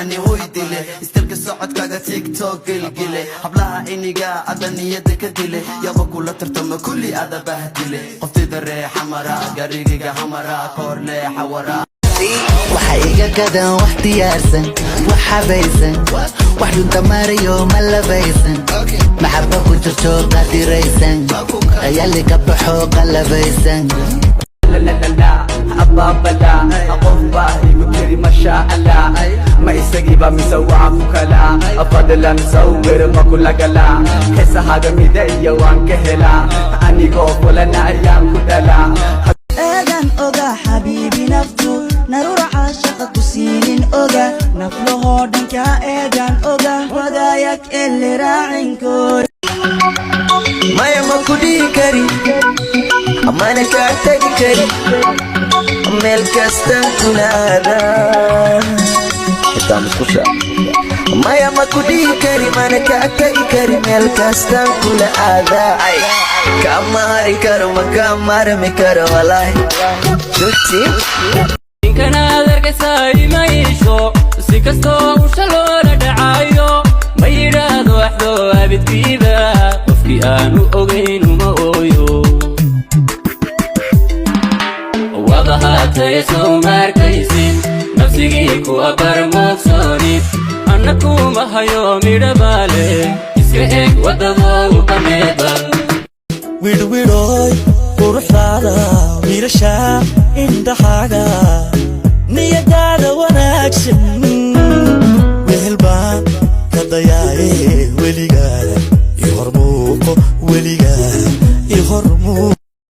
ani hoy dile istilka socodkaaga tiktok gilgile hablaha iniga adaniyada ka dile yaba kula tartama kulli ada bahdile qoftida reexa mara garigiga hamara koorle xawara waxa iga gadan wax diyaarsan wax habaysan wax dunta mariyo malabaysan maxaba ku jirto qadiraysan ayali ka baxo qalabaysan la la la ababala aqofa yukiri masha Allah ma isagiba misawa kala afadlan sawir ma kulagala hesa haga midaya wan ka hela anigo fulana ayaan ku dala eedan oga habibi naftu narur aashaq ku siinin oga naflaho dhanka eedan oga wadayak illi raacinkood maya ma ku dhigi kari amana ka tagi kari meel kasta kunaada maya ma ku dhigi kari mana ka tagi kari meel kasta kunaada kama hari karo ma kamar me karo walai tuti kana darkasay maisho si kasto shalo la dhacayo ma yiraahdo waxdo abidkiida qofkii aanu ogeyn uma ooyo wadaha tayso markaysi nafsigii ku abar moqsoni annaku ma hayo midabale iska eeg wadado qameebal widoy quruxdaada wiilasha indhaxaaga